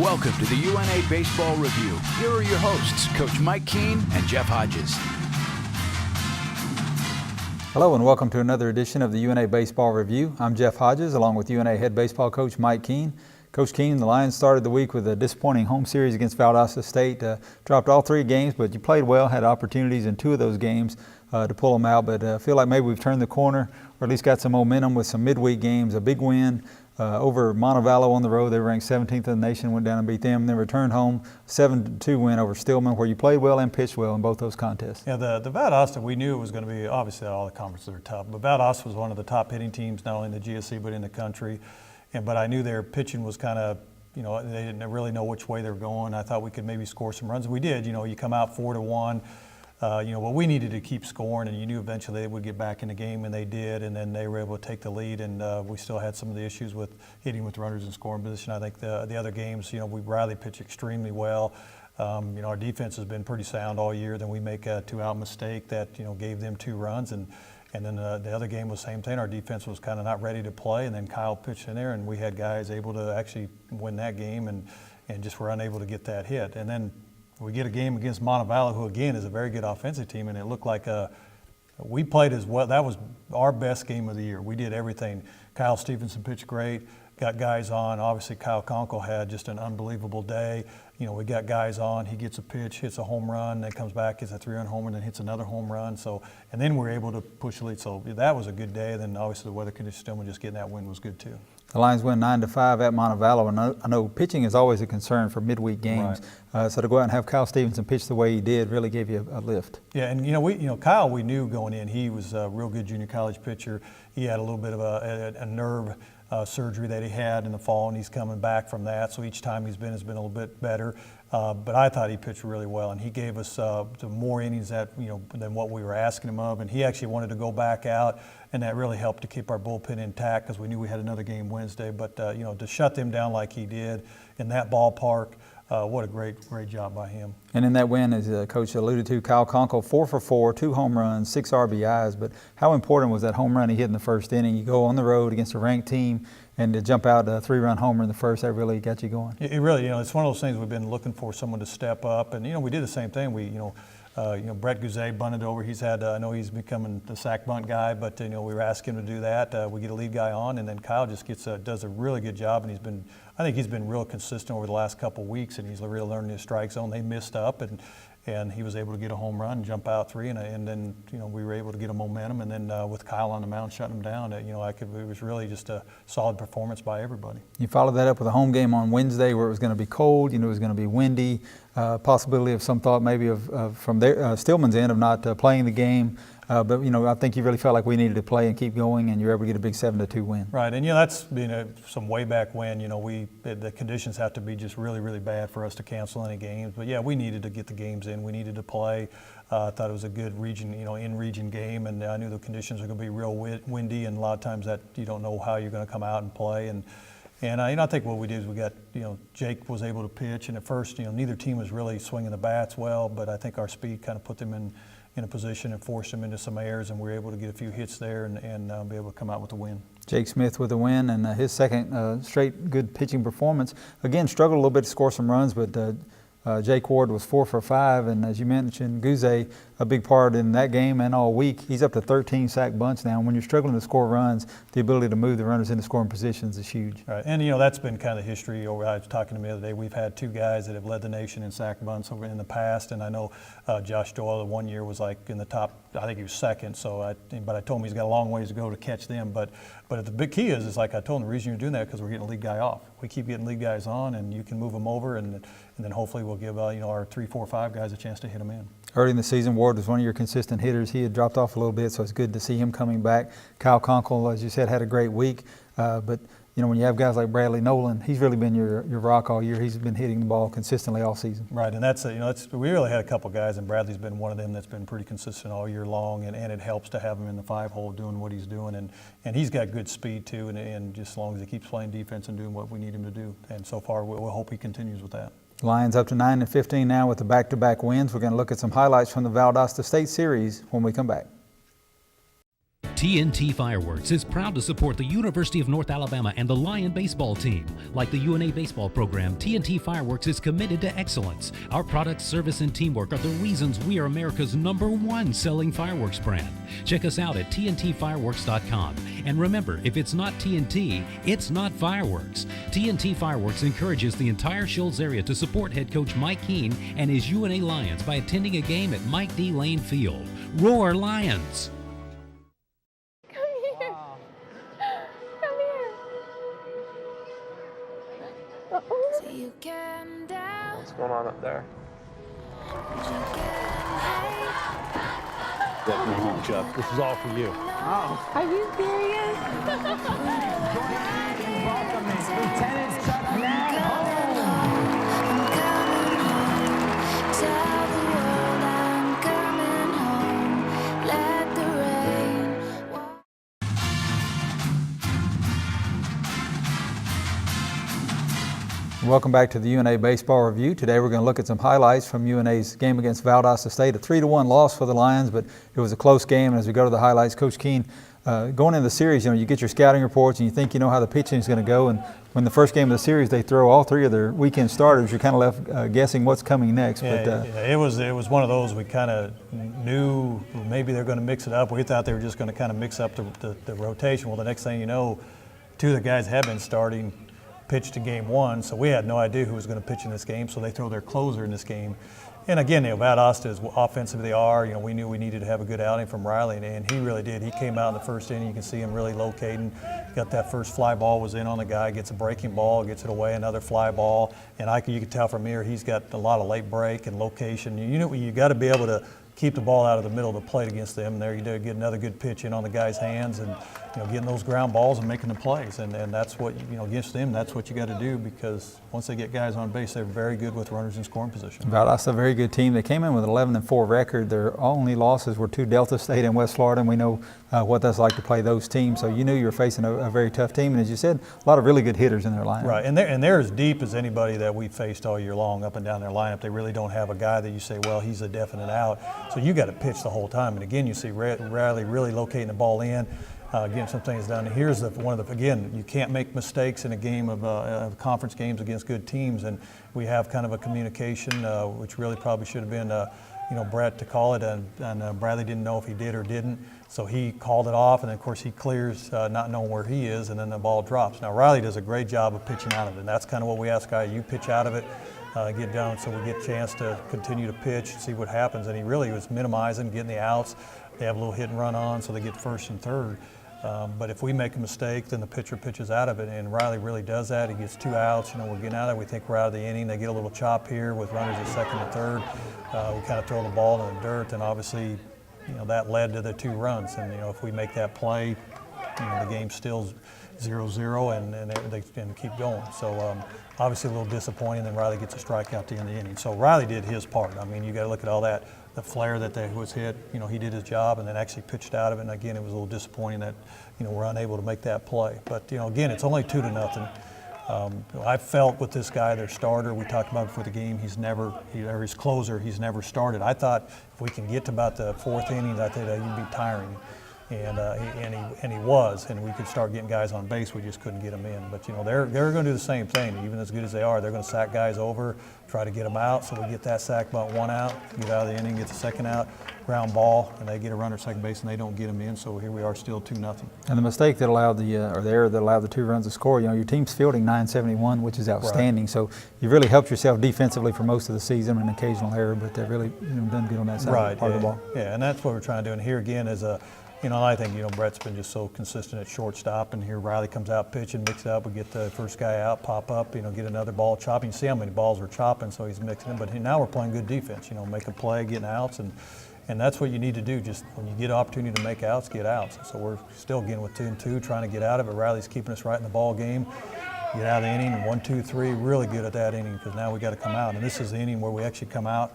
Welcome to the UNA Baseball Review. Here are your hosts, Coach Mike Keene and Jeff Hodges. Hello and welcome to another edition of the UNA Baseball Review. I'm Jeff Hodges along with UNA head baseball coach Mike Keene. Coach Keene, the Lions started the week with a disappointing home series against Valdosta State. Dropped all three games, but you played well, had opportunities in two of those games to pull them out. But I feel like maybe we've turned the corner, or at least got some momentum with some midweek games. A big win over Montevallo on the road. They were ranked 17th in the nation, went down and beat them, and then returned home 7-2 win over Stillman, where you played well and pitched well in both those contests. Yeah, the Valdosta, we knew it was going to be, obviously all the conferences are tough, but Valdosta was one of the top hitting teams, not only in the GSC but in the country. But I knew their pitching was kind of, they didn't really know which way they were going. I thought we could maybe score some runs. We did. You come out 4-1. But we needed to keep scoring, and you knew eventually they would get back in the game, and they did, and then they were able to take the lead, and we still had some of the issues with hitting with runners in scoring position. I think the other games, Riley pitched extremely well. Our defense has been pretty sound all year. Then we make a two-out mistake that, gave them 2 runs, and then the other game was the same thing. Our defense was kind of not ready to play, and then Kyle pitched in there, and we had guys able to actually win that game, and just were unable to get that hit. And then we get a game against Montevallo, who again is a very good offensive team, and it looked like we played as well. That was our best game of the year. We did everything. Kyle Stevenson pitched great, got guys on. Obviously, Kyle Conkle had just an unbelievable day. We got guys on. He gets a pitch, hits a home run, then comes back, gets a 3-run homer, and then hits another home run. And then we're able to push the lead. So that was a good day. And then obviously the weather conditions, Stillman just getting that win was good too. The Lions win 9-5 at Montevallo, and I know pitching is always a concern for midweek games. Right. So to go out and have Kyle Stevenson pitch the way he did really gave you a lift. Yeah, and Kyle, we knew going in he was a real good junior college pitcher. He had a little bit of a nerve surgery that he had in the fall, and he's coming back from that. So each time has been a little bit better. But I thought he pitched really well, and he gave us more innings than what we were asking him of. And he actually wanted to go back out, and that really helped to keep our bullpen intact because we knew we had another game Wednesday. But to shut them down like he did in that ballpark, what a great job by him. And in that win, as Coach alluded to, Kyle Conkle 4 for 4, 2 home runs, 6 RBIs. But how important was that home run he hit in the first inning? You go on the road against a ranked team, and to jump out a 3-run homer in the first, that really got you going. It really, it's one of those things we've been looking for someone to step up. And, we did the same thing. We, Brett Guzet bunted over. He's had, I know he's becoming the sack bunt guy, but, we were asking him to do that. We get a lead guy on, and then Kyle just does a really good job. And I think he's been real consistent over the last couple of weeks, and he's really learning his strike zone. They missed up, and he was able to get a home run and jump out 3, and then we were able to get a momentum, and then with Kyle on the mound shutting him down, it was really just a solid performance by everybody. You followed that up with a home game on Wednesday where it was going to be cold, it was going to be windy, possibility of some thought maybe of from Stillman's end of not playing the game. But I think you really felt like we needed to play and keep going, and you were able to get a big 7-2 win. Right, and that's been some way back when. The conditions have to be just really, really bad for us to cancel any games. But yeah, we needed to get the games in. We needed to play. I thought it was a good region, in-region game, and I knew the conditions were going to be real windy, and a lot of times that you don't know how you're going to come out and play. And I think what we did is we got, Jake was able to pitch, and at first, neither team was really swinging the bats well, but I think our speed kind of put them in a position and forced them into some errors, and we were able to get a few hits there and be able to come out with a win. Jake Smith with a win, and his second straight good pitching performance. Again, struggled a little bit to score some runs, but Jake Ward was 4 for 5, and as you mentioned, Guzet, a big part in that game and all week. He's up to 13 sack bunts now. And when you're struggling to score runs, the ability to move the runners into scoring positions is huge. Right, and that's been kind of history. I was talking to me the other day. We've had 2 guys that have led the nation in sack bunts over in the past, and I know Josh Doyle one year was like in the top. I think he was second. But I told him he's got a long ways to go to catch them. But the big key is like I told him, the reason you're doing that is because we're getting a lead guy off. We keep getting lead guys on, and you can move them over, and then hopefully we'll give our 3, 4, 5 guys a chance to hit them in. Early in the season, Ward was one of your consistent hitters. He had dropped off a little bit, so it's good to see him coming back. Kyle Conkle, as you said, had a great week. But when you have guys like Bradley Nolan, he's really been your rock all year. He's been hitting the ball consistently all season. Right, and we really had a couple guys, and Bradley's been one of them that's been pretty consistent all year long, and it helps to have him in the 5-hole doing what he's doing, and he's got good speed too, and just as long as he keeps playing defense and doing what we need him to do, and so far we'll hope he continues with that. Lions up to 9-15 now with the back-to-back wins. We're going to look at some highlights from the Valdosta State series when we come back. TNT Fireworks is proud to support the University of North Alabama and the Lion baseball team. Like the UNA baseball program, TNT Fireworks is committed to excellence. Our product, service, and teamwork are the reasons we are America's #1 selling fireworks brand. Check us out at tntfireworks.com. And remember, if it's not TNT, it's not fireworks. TNT Fireworks encourages the entire Shoals area to support head coach Mike Keene and his UNA Lions by attending a game at Mike D. Lane Field. Roar Lions! What's going on up there? Welcome home, Chuck. This is all for you. Oh. Are you serious? Lieutenant Chuck Nat home. Tell the world I'm coming home. Let the rain wash. Welcome back to the UNA Baseball Review. Today we're going to look at some highlights from UNA's game against Valdosta State. A 3-1 loss for the Lions, but it was a close game. And as we go to the highlights, Coach Keene, going into the series, you get your scouting reports and you think you know how the pitching is going to go. And when the first game of the series, they throw all three of their weekend starters, you're kind of left guessing what's coming next. Yeah, it was one of those we kind of knew maybe they're going to mix it up. We thought they were just going to kind of mix up the rotation. Well, the next thing you know, two of the guys have been starting, pitched in game one, so we had no idea who was going to pitch in this game, so they throw their closer in this game. And again, Valdosta is offensive they are. We knew we needed to have a good outing from Riley, and he really did. He came out in the first inning. You can see him really locating. Got that first fly ball, was in on the guy, gets a breaking ball, gets it away, another fly ball. And you can tell from here he's got a lot of late break and location. You got to be able to keep the ball out of the middle of the plate against them. There you do get another good pitch in on the guy's hands, and getting those ground balls and making the plays. And that's what against them, that's what you got to do, because once they get guys on base, they're very good with runners in scoring position. Valdosta, a very good team. They came in with an 11-4 record. Their only losses were to Delta State and West Florida, and we know what that's like to play those teams. So you knew you were facing a very tough team, and as you said, a lot of really good hitters in their lineup. Right, and they're as deep as anybody that we've faced all year long up and down their lineup. They really don't have a guy that you say, well, he's a definite out. So you got to pitch the whole time. And again, you see Riley really locating the ball in, getting some things done. And here's again, you can't make mistakes in a game of conference games against good teams. And we have kind of a communication, which really probably should have been, Brett to call it, and Bradley didn't know if he did or didn't. So he called it off, and then of course he clears, not knowing where he is, and then the ball drops. Now Riley does a great job of pitching out of it, and that's kind of what we ask guys, you pitch out of it, get down so we get a chance to continue to pitch, see what happens. And he really was minimizing, getting the outs. They have a little hit and run on, so they get first and third. But if we make a mistake, then the pitcher pitches out of it, and Riley really does that. He gets 2 outs. We're getting out of it. We think we're out of the inning. They get a little chop here with runners at second and third. We kind of throw the ball in the dirt, and obviously, that led to the 2 runs. And if we make that play, the game's still 0-0, and keep going. So obviously a little disappointing. Then Riley gets a strikeout at the end of the inning. So Riley did his part. I mean, you got to look at all that. The flare that was hit, he did his job and then actually pitched out of it. And again, it was a little disappointing that, we're unable to make that play. But, again, it's only 2-0. I felt with this guy, their starter, we talked about before the game, his closer, he's never started. I thought if we can get to about the 4th inning, I thought he'd be tiring. And he was, and we could start getting guys on base. We just couldn't get them in. But they're going to do the same thing. Even as good as they are, they're going to sack guys over, try to get them out. So we get that sack, about 1 out, get out of the inning, get the 2nd out, ground ball, and they get a runner second base, and they don't get them in. So here we are, still 2-0. And the mistake that allowed the error that allowed the 2 runs to score, your team's fielding .971, which is outstanding. Right. So you've really helped yourself defensively for most of the season, an occasional error, but they've really done good on that side part of the ball. Yeah, and that's what we're trying to do. And here again is I think, Brett's been just so consistent at shortstop, and here Riley comes out pitching, mix it up, we get the first guy out, pop up, get another ball chopping. You see how many balls we're chopping, so he's mixing it. But now we're playing good defense, make a play, getting outs, and that's what you need to do. Just when you get an opportunity to make outs, get outs. So we're still getting with 2-2, trying to get out of it. Riley's keeping us right in the ball game. Get out of the inning, 1, 2, 3, really good at that inning, because now we got to come out. And this is the inning where we actually come out,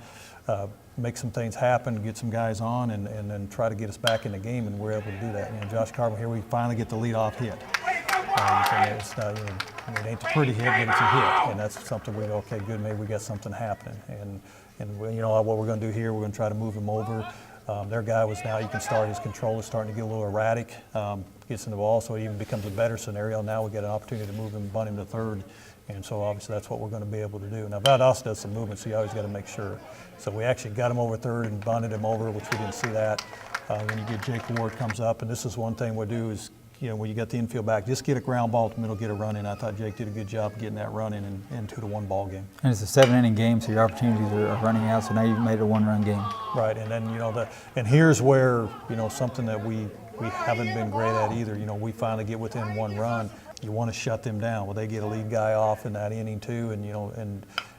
make some things happen, get some guys on, and then try to get us back in the game, and we're able to do that. Josh Carver, here we finally get the leadoff hit. And it's not, it ain't a pretty hit, but it's a hit, and that's something we go, okay, good, maybe we got something happening. And what we're going to do here, we're going to try to move him over. Their guy was now, you can start, his control is starting to get a little erratic, gets in the ball, so it even becomes a better scenario. Now we get an opportunity to move him, bunt him to third, and so obviously that's what we're going to be able to do. Now Valdosta does some movement, so you always got to make sure. So we actually got him over third and bunted him over, which we didn't see that. When you get Jake Ward comes up, and this is one thing we'll do is, when you get the infield back, just get a ground ball to the middle, get a run in. I thought Jake did a good job getting that run in 2-1 ball game. And it's a 7-inning game, so your opportunities are running out, so now you've made it a 1-run game. Right, and then, and here's where, something that we haven't been great at either. We finally get within 1 run. You want to shut them down. Well, they get a lead guy off in that inning too, and,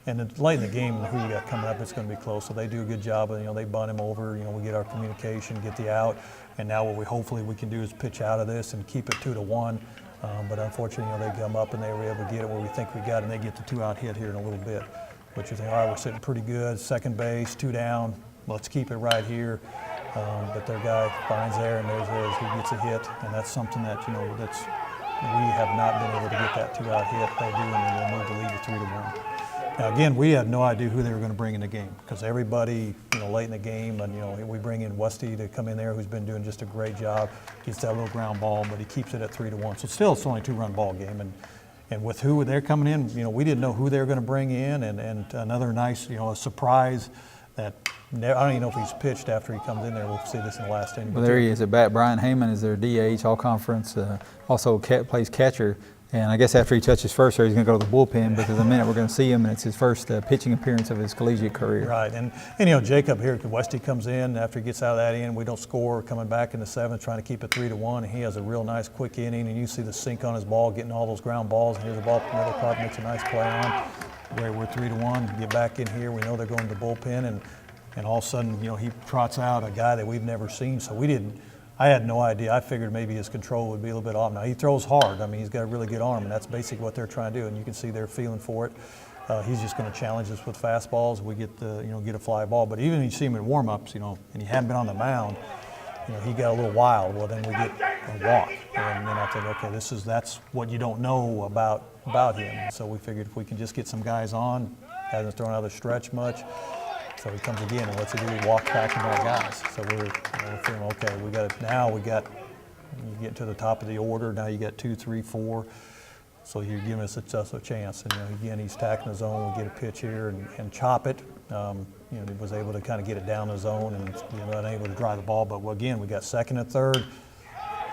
and then late in the game, who you got coming up, it's going to be close. So they do a good job of, they bunt him over. We get our communication, get the out, and now what hopefully we can do is pitch out of this and keep it 2-1. But unfortunately, they come up and they were able to get it where we think we got, and they get the 2-out hit here in a little bit. But you think, all right, we're sitting pretty good. Second base, 2 down. Let's keep it right here. But their guy finds there, and there's he gets a hit, and that's something that we have not been able to get that 2-out hit. They do, and then we'll move the lead to 3-1. Now again, we had no idea who they were going to bring in the game because everybody, late in the game, and we bring in Westy to come in there, who's been doing just a great job. Gets that little ground ball, but he keeps it at 3-1. So still, it's only a 2-run ball game, and with who they're coming in, we didn't know who they were going to bring in, and another nice, a surprise that I don't even know if he's pitched after he comes in there. We'll see this in the last inning. Well, there he is at bat. Brian Heyman is their DH, all-conference, also plays catcher. And I guess after he touches first, he's going to go to the bullpen because in a minute we're going to see him, and it's his first pitching appearance of his collegiate career. Right, and Jacob here, Westy comes in after he gets out of that inning. We don't score, coming back in the 7th, trying to keep it 3-1. And he has a real nice quick inning, and you see the sink on his ball, getting all those ground balls. And here's the ball from the middle part, makes a nice play on. Where we're 3-1, get back in here. We know they're going to the bullpen, and all of a sudden, he trots out a guy that we've never seen. So I had no idea. I figured maybe his control would be a little bit off. Now, he throws hard. I mean, he's got a really good arm, and that's basically what they're trying to do, and you can see they're feeling for it. He's just going to challenge us with fastballs. We get get a fly ball. But even when you see him in warm-ups, and he hadn't been on the mound, he got a little wild. Well, then we get a walk, and then I think, okay, that's what you don't know about him. And so we figured if we can just get some guys on, hasn't thrown out of the stretch much. So he comes again, and what's he do? He walks back into our guys. So we're feeling okay. You get to the top of the order. Now you got 2, 3, 4. So you're giving us a chance. And again, he's attacking the zone. We get a pitch here and chop it. He was able to kind of get it down the zone and unable to drive the ball. But again, we got 2nd and 3rd,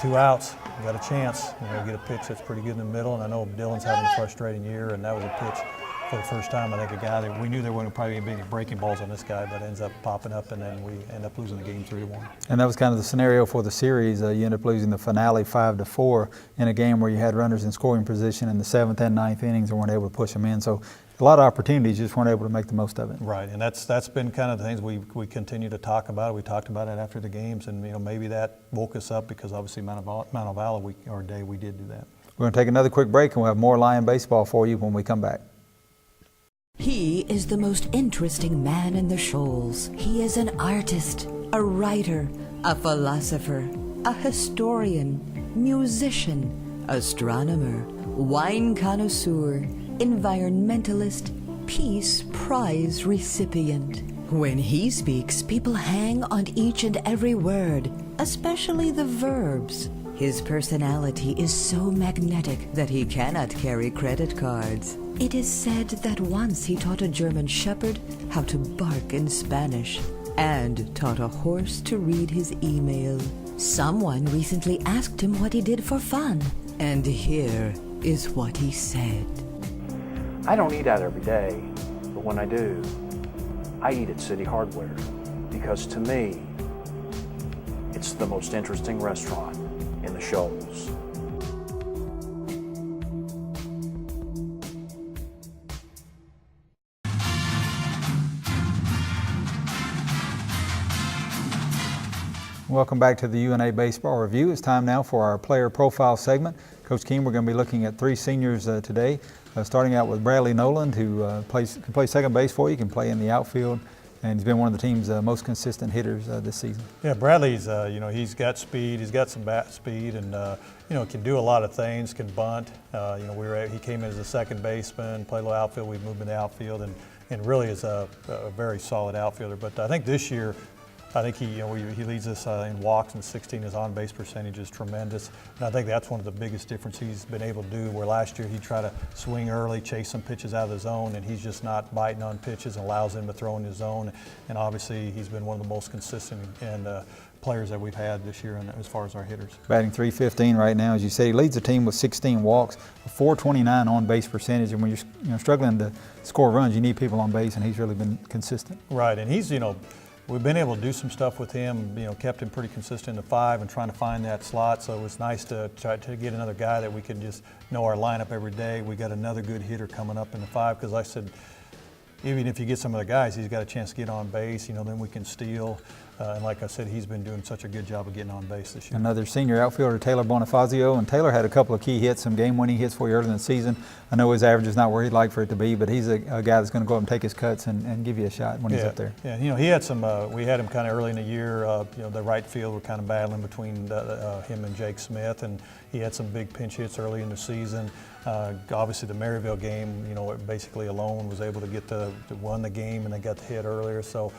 2 outs. We got a chance. Get a pitch that's pretty good in the middle. And I know Dylan's having a frustrating year, and that was a pitch. For the first time, I think a guy that we knew there wouldn't probably be any breaking balls on this guy, but ends up popping up, and then we end up losing the game 3-1. And that was kind of the scenario for the series. You end up losing the finale 5-4 in a game where you had runners in scoring position in the 7th and 9th innings and weren't able to push them in. So a lot of opportunities, just weren't able to make the most of it. Right, and that's been kind of the things we continue to talk about. We talked about it after the games, and maybe that woke us up because obviously Mount Olive we did do that. We're going to take another quick break, and we'll have more Lion baseball for you when we come back. He is the most interesting man in the Shoals. He is an artist, a writer, a philosopher, a historian, musician, astronomer, wine connoisseur, environmentalist, Peace Prize recipient. When he speaks, people hang on each and every word, especially the verbs. His personality is so magnetic that he cannot carry credit cards. It is said that once he taught a German shepherd how to bark in Spanish and taught a horse to read his email. Someone recently asked him what he did for fun, and here is what he said. I don't eat out every day, but when I do, I eat at City Hardware because to me, it's the most interesting restaurant in the Shoals. Welcome back to the UNA Baseball Review. It's time now for our player profile segment. Coach Keene, we're going to be looking at 3 seniors today, starting out with Bradley Noland, who can play second base for you, can play in the outfield, and he's been one of the team's most consistent hitters this season. Yeah, Bradley's, he's got speed, he's got some bat speed, and, can do a lot of things, can bunt. He came in as a second baseman, played a little outfield, we moved him in the outfield, and really is a very solid outfielder. But I think this year, I think he leads us in walks and 16. His on-base percentage is tremendous. And I think that's one of the biggest difference he's been able to do, where last year he'd try to swing early, chase some pitches out of the zone, and he's just not biting on pitches and allows him to throw in his zone. And obviously he's been one of the most consistent and players that we've had this year as far as our hitters. Batting .315 right now, as you said. He leads the team with 16 walks, a .429 on-base percentage, and when you're struggling to score runs, you need people on base, and he's really been consistent. Right, and he's, we've been able to do some stuff with him, kept him pretty consistent in the 5 and trying to find that slot, so it was nice to try to get another guy that we could just know our lineup every day. We got another good hitter coming up in the 5, because like I said, even if you get some of the guys, he's got a chance to get on base, then we can steal. And like I said, he's been doing such a good job of getting on base this year. Another senior outfielder, Taylor Bonifazio, and Taylor had a couple of key hits, some game-winning hits for you early in the season. I know his average is not where he'd like for it to be, but he's a guy that's going to go up and take his cuts and give you a shot when he's up there. Yeah, he had some. We had him kind of early in the year. The right field were kind of battling between him and Jake Smith, and he had some big pinch hits early in the season. Obviously, the Maryville game, basically alone was able to get to win the game, and they got the hit earlier. So.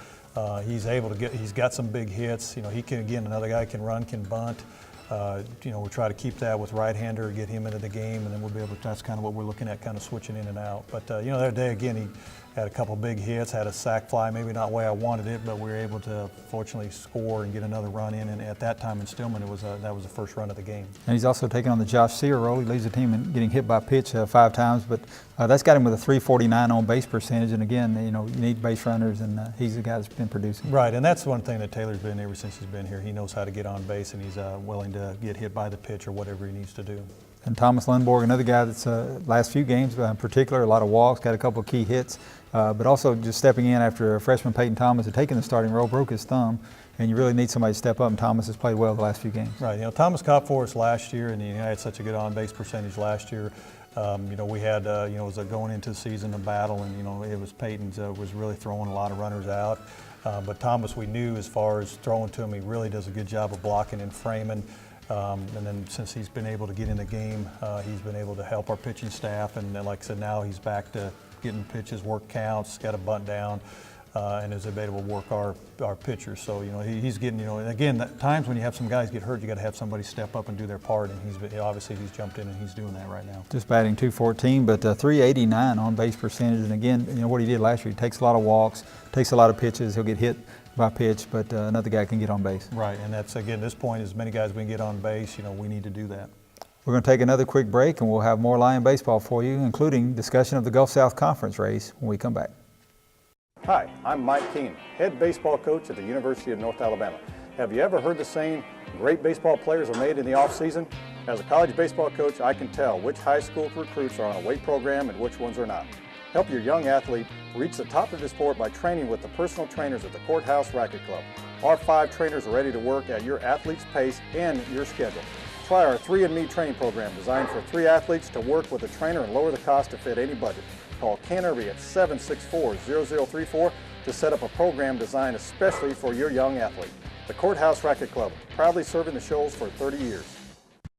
He's got some big hits. He can, again, another guy can run, can bunt. We'll try to keep that with right-hander, get him into the game, and then we'll be able to, that's kind of what we're looking at, kind of switching in and out. But, the other day, again, he had a couple big hits, had a sac fly, maybe not the way I wanted it, but we were able to fortunately score and get another run in. And at that time in Stillman, that was the first run of the game. And he's also taken on the Josh Sear role. He leads the team in getting hit by pitch 5 times, but that's got him with a .349 on base percentage. And again, you need base runners, and he's the guy that's been producing. Right, and that's one thing that Taylor's been ever since he's been here. He knows how to get on base, and he's willing to get hit by the pitch or whatever he needs to do. And Thomas Lindborg, another guy that's last few games in particular, a lot of walks, got a couple of key hits, but also just stepping in after freshman Peyton Thomas had taken the starting role, broke his thumb, and you really need somebody to step up, and Thomas has played well the last few games. Right, Thomas caught for us last year, and he had such a good on-base percentage last year. We had, it was going into the season a battle, and, it was Peyton's was really throwing a lot of runners out. But Thomas, we knew as far as throwing to him, he really does a good job of blocking and framing. And then since he's been able to get in the game, he's been able to help our pitching staff. And like I said, now he's back to getting pitches, work counts, got a bunt down, and is able to work our pitchers. So, he's getting, and again, at times when you have some guys get hurt, you got to have somebody step up and do their part. And obviously he's jumped in and he's doing that right now. Just batting .214, but .389 on base percentage. And again, what he did last year, he takes a lot of walks, takes a lot of pitches. He'll get hit by pitch, but another guy can get on base. Right, and that's, again, at this point, as many guys we can get on base, we need to do that. We're going to take another quick break, and we'll have more Lion baseball for you, including discussion of the Gulf South Conference race when we come back. Hi, I'm Mike Keene, head baseball coach at the University of North Alabama. Have you ever heard the saying, great baseball players are made in the off-season? As a college baseball coach, I can tell which high school recruits are on a weight program and which ones are not. Help your young athlete reach the top of his sport by training with the personal trainers at the Courthouse Racket Club. Our 5 trainers are ready to work at your athlete's pace and your schedule. Try our 3andMe training program designed for 3 athletes to work with a trainer and lower the cost to fit any budget. Call Ken Irby at 764-0034 to set up a program designed especially for your young athlete. The Courthouse Racket Club, proudly serving the Shoals for 30 years.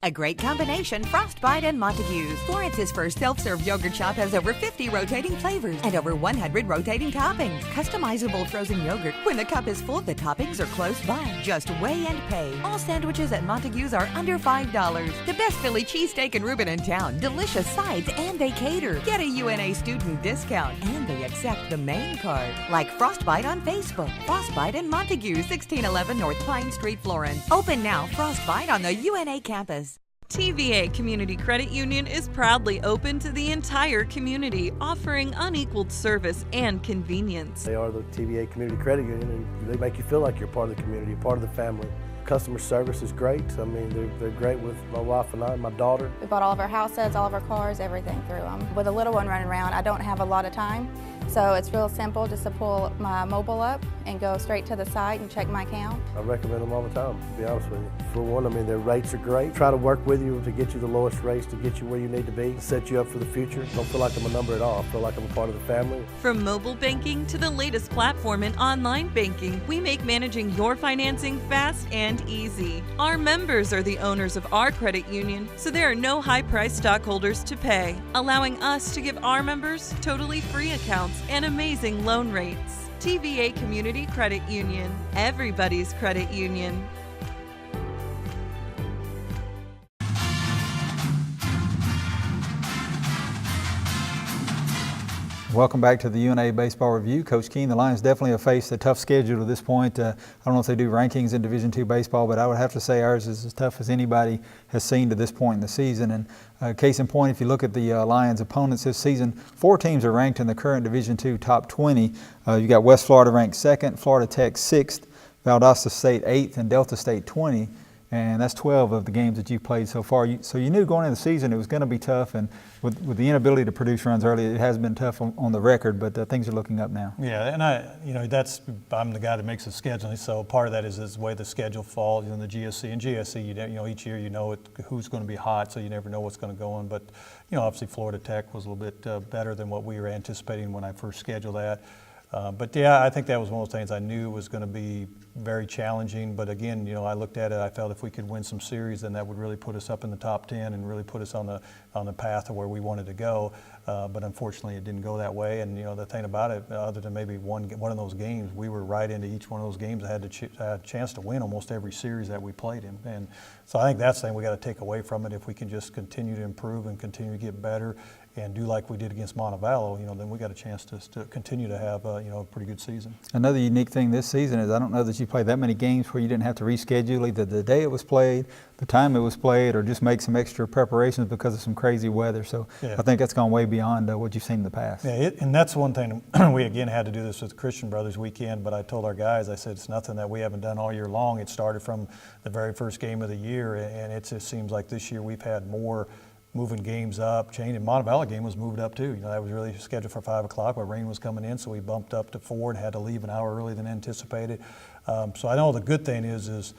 A great combination, Frostbite and Montague's. Florence's first self-serve yogurt shop has over 50 rotating flavors and over 100 rotating toppings. Customizable frozen yogurt. When the cup is full, the toppings are close by. Just weigh and pay. All sandwiches at Montague's are under $5. The best Philly cheesesteak and Reuben in town. Delicious sides, and they cater. Get a UNA student discount, and they accept the main card. Like Frostbite on Facebook. Frostbite and Montague, 1611 North Pine Street, Florence. Open now. Frostbite on the UNA campus. TVA Community Credit Union is proudly open to the entire community, offering unequaled service and convenience. They are the TVA Community Credit Union, and they make you feel like you're part of the community, part of the family. Customer service is great. I mean, they're great with my wife and I, my daughter. We bought all of our houses, all of our cars, everything through them. With a little one running around, I don't have a lot of time. So it's real simple just to pull my mobile up and go straight to the site and check my account. I recommend them all the time, to be honest with you. For one, I mean, their rates are great. Try to work with you to get you the lowest rates, to get you where you need to be, set you up for the future. Don't feel like I'm a number at all. I feel like I'm a part of the family. From mobile banking to the latest platform in online banking, we make managing your financing fast and easy. Our members are the owners of our credit union, so there are no high-priced stockholders to pay, allowing us to give our members totally free accounts and amazing loan rates. TVA Community Credit Union, everybody's credit union. Welcome back to the UNA Baseball Review. Coach Keene, the Lions definitely have faced a tough schedule to this point. I don't know if they do rankings in Division II baseball, but I would have to say ours is as tough as anybody has seen to this point in the season. And case in point, if you look at the Lions' opponents this season, 4 teams are ranked in the current Division II top 20. You got West Florida ranked 2nd, Florida Tech 6th, Valdosta State 8th, and Delta State 20. And that's 12 of the games that you've played so far. So you knew going into the season it was going to be tough, and with the inability to produce runs early, it has been tough on the record, but things are looking up now. Yeah, and I'm the guy that makes the scheduling, so part of that is the way the schedule falls in the GSC. And GSC, each year who's going to be hot, so you never know what's going to go on. But obviously Florida Tech was a little bit better than what we were anticipating when I first scheduled that. But yeah, I think that was one of those things I knew was going to be very challenging. But again, I looked at it, I felt if we could win some series, then that would really put us up in the top 10 and really put us on the path to where we wanted to go. But unfortunately, it didn't go that way. And the thing about it, other than maybe one of those games, we were right into each one of those games. I had a chance to win almost every series that we played in. And so I think that's the thing we got to take away from it. If we can just continue to improve and continue to get better and do like we did against Montevallo, then we got a chance to continue to have a pretty good season. Another unique thing this season is I don't know that you played that many games where you didn't have to reschedule either the day it was played, the time it was played, or just make some extra preparations because of some crazy weather. So yeah. I think that's gone way beyond what you've seen in the past. Yeah, and that's one thing. We again had to do this with Christian Brothers weekend, but I told our guys, I said it's nothing that we haven't done all year long. It started from the very first game of the year, and it just seems like this year we've had more moving games up, changing. Montevallo game was moved up too. That was really scheduled for 5 o'clock, but rain was coming in, so we bumped up to 4 and had to leave an hour earlier than anticipated. So I know the good thing is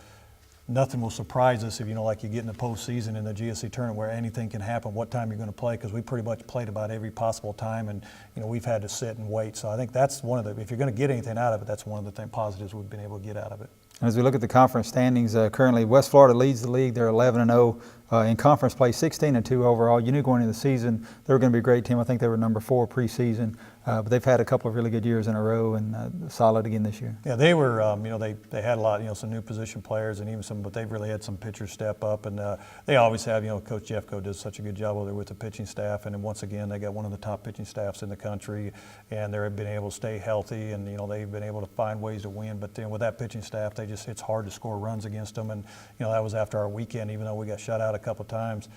nothing will surprise us if like you get in the postseason in the GSC tournament where anything can happen, what time you're going to play, because we pretty much played about every possible time, and we've had to sit and wait. So I think that's one of the, if you're going to get anything out of it, that's one of the positives we've been able to get out of it. As we look at the conference standings, currently West Florida leads the league. They're 11-0 in conference play, 16-2 overall. You knew going into the season they were going to be a great team. I think they were number 4 preseason, but they've had a couple of really good years in a row and solid again this year. Yeah, they were. They had a lot. Some new position players and even some, but they've really had some pitchers step up, and they always have. Coach Jeffco does such a good job over there with the pitching staff, and then once again they got one of the top pitching staffs in the country, and they've been able to stay healthy, and they've been able to find ways to win. But then with that pitching staff, it's hard to score runs against them, and that was after our weekend. Even though we got shut out a couple of times,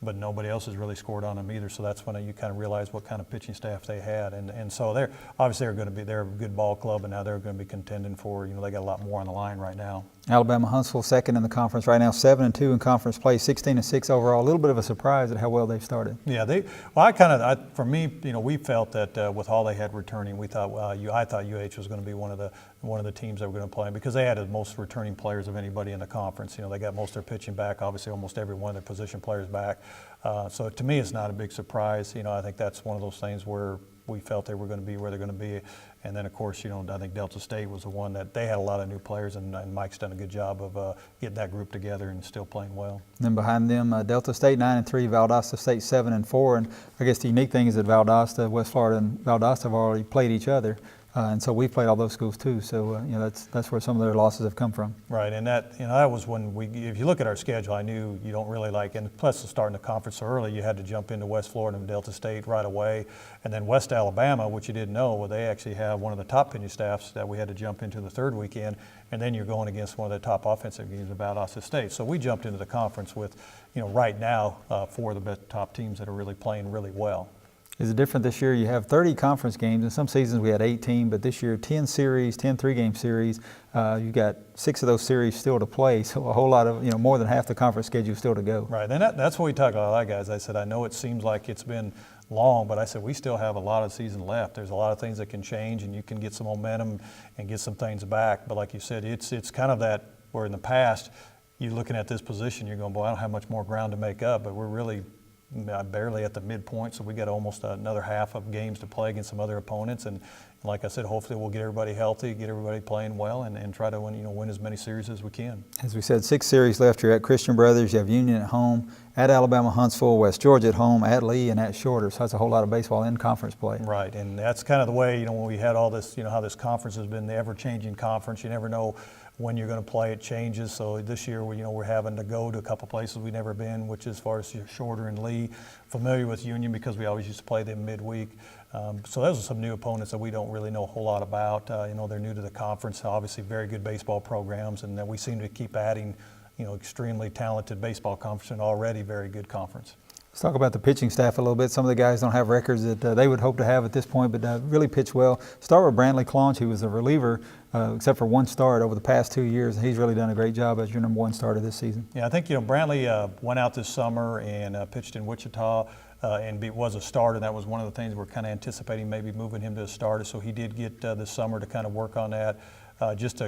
but nobody else has really scored on them either. So that's when you kind of realize what kind of pitching staff they had, and so they're a good ball club, and now they're going to be contending for they got a lot more on the line right now. Alabama Huntsville second in the conference right now, 7-2 in conference play, 16-6 overall. A little bit of a surprise at how well they've started. Yeah, for me, we felt that with all they had returning, we thought I thought UH was going to be one of the teams that were going to play because they had the most returning players of anybody in the conference. They got most of their pitching back, obviously almost every one of their position players back. So to me, it's not a big surprise. I think that's one of those things where we felt they were going to be where they're going to be. And then, of course, I think Delta State was the one that they had a lot of new players, and Mike's done a good job of getting that group together and still playing well. And then behind them, Delta State 9-3, Valdosta State 7-4. And I guess the unique thing is that Valdosta, West Florida, and Valdosta have already played each other. And so we've played all those schools too. So that's where some of their losses have come from. Right, and that was when if you look at our schedule, I knew you don't really and plus starting the conference so early, you had to jump into West Florida and Delta State right away, and then West Alabama, which you didn't know, they actually have one of the top pitching staffs that we had to jump into the third weekend, and then you're going against one of the top offensive games of Valdosta State. So we jumped into the conference with right now 4 of the best top teams that are really playing really well. Is it different this year? You have 30 conference games. In some seasons we had 18, but this year 10 3-game series. You've got 6 of those series still to play, so a whole lot of, more than half the conference schedule still to go. Right, and that's what we talk about a lot, guys. I said, I know it seems like it's been long, but I said we still have a lot of season left. There's a lot of things that can change, and you can get some momentum and get some things back. But like you said, it's kind of that where in the past, you're looking at this position, you're going, boy, I don't have much more ground to make up, but we're really barely at the midpoint, so we got almost another half of games to play against some other opponents. And like I said, hopefully we'll get everybody healthy, get everybody playing well, and try to win as many series as we can. As we said, 6 series left. You're at Christian Brothers, you have Union at home, at Alabama Huntsville, West Georgia at home, at Lee, and at Shorter. So that's a whole lot of baseball in conference play. Right, and that's kind of the way, when we had all this, how this conference has been the ever-changing conference. You never know when you're going to play, it changes. So this year, we're having to go to a couple places we've never been, which is as far as Shorter and Lee. Familiar with Union because we always used to play them midweek. So those are some new opponents that we don't really know a whole lot about. They're new to the conference, obviously very good baseball programs, and we seem to keep adding, extremely talented baseball conference and already very good conference. Let's talk about the pitching staff a little bit. Some of the guys don't have records that they would hope to have at this point, but really pitch well. Start with Brantley Claunch, who was a reliever, except for one start over the past 2 years. He's really done a great job as your #1 starter this season. Yeah, I think Brantley went out this summer and pitched in Wichita and was a starter. That was one of the things we're kind of anticipating, maybe moving him to a starter. So he did get this summer to kind of work on that. Just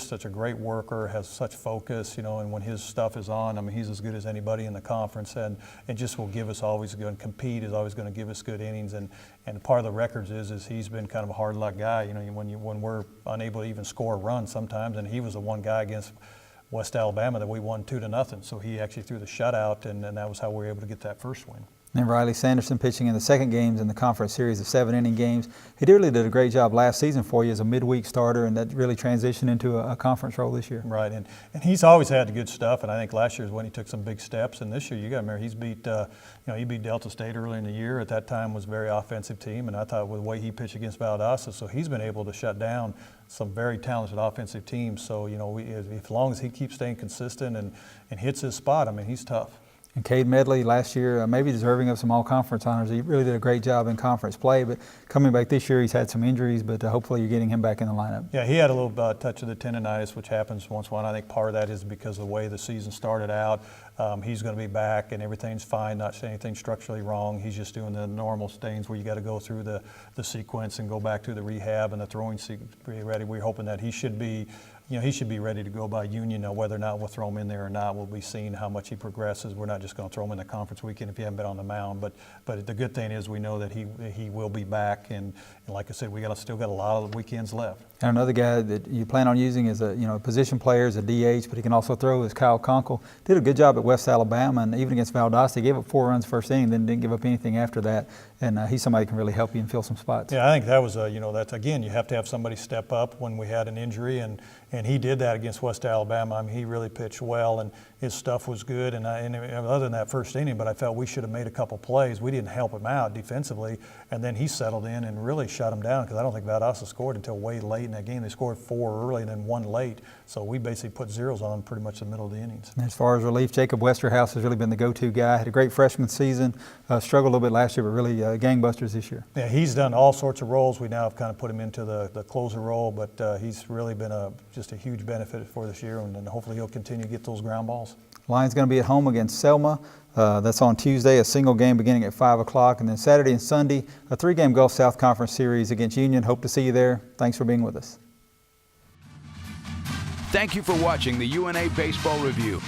such a great worker, has such focus, and when his stuff is on, he's as good as anybody in the conference, and just will give us always going to compete, is always going to give us good innings, and part of the records is he's been kind of a hard luck guy, when we're unable to even score a run sometimes, and he was the one guy against West Alabama that we won 2-0, so he actually threw the shutout, and that was how we were able to get that first win. And Riley Sanderson pitching in the second games in the conference series of 7-inning games. He really did a great job last season for you as a midweek starter, and that really transitioned into a conference role this year. Right, and he's always had the good stuff, and I think last year is when he took some big steps, and this year you got to remember he's beat, he beat Delta State early in the year. At that time was a very offensive team, and I thought with the way he pitched against Valdosta, so he's been able to shut down some very talented offensive teams. So, as long as he keeps staying consistent and hits his spot, he's tough. And Cade Medley last year, maybe deserving of some all-conference honors. He really did a great job in conference play, but coming back this year, he's had some injuries, but hopefully you're getting him back in the lineup. Yeah, he had a little touch of the tendonitis, which happens once in a while. I think part of that is because of the way the season started out. He's going to be back, and everything's fine, not saying anything structurally wrong. He's just doing the normal things where you got to go through the sequence and go back to the rehab and the throwing sequence to be ready. We're hoping that he should be ready to go by Union. Now, whether or not we'll throw him in there or not, we'll be seeing how much he progresses. We're not just going to throw him in the conference weekend if he hasn't been on the mound. But the good thing is we know that he will be back. And like I said, we still got a lot of weekends left. And another guy that you plan on using as a position player, as a DH, but he can also throw, is Kyle Conkle. Did a good job at West Alabama, and even against Valdosta, he gave up 4 runs first inning, then didn't give up anything after that. And he's somebody who can really help you and fill some spots. Yeah, I think that was that's again, you have to have somebody step up when we had an injury, and he did that against West Alabama. He really pitched well, and his stuff was good. And other than that first inning, but I felt we should have made a couple plays. We didn't help him out defensively, and then he settled in and really shut him down, because I don't think Valdosta scored until way late in that game. They scored 4 early and then 1 late, so we basically put zeros on pretty much the middle of the innings. And as far as relief, Jacob Westerhouse has really been the go-to guy. Had a great freshman season, struggled a little bit last year, but really gangbusters this year. Yeah, he's done all sorts of roles. We now have kind of put him into the closer role, but he's really been just a huge benefit for this year, and hopefully he'll continue to get those ground balls. Lions going to be at home against Selma. That's on Tuesday, a single game beginning at 5 o'clock, and then Saturday and Sunday, a 3-game Gulf South Conference series against Union. Hope to see you there. Thanks for being with us. Thank you for watching the UNA Baseball Review.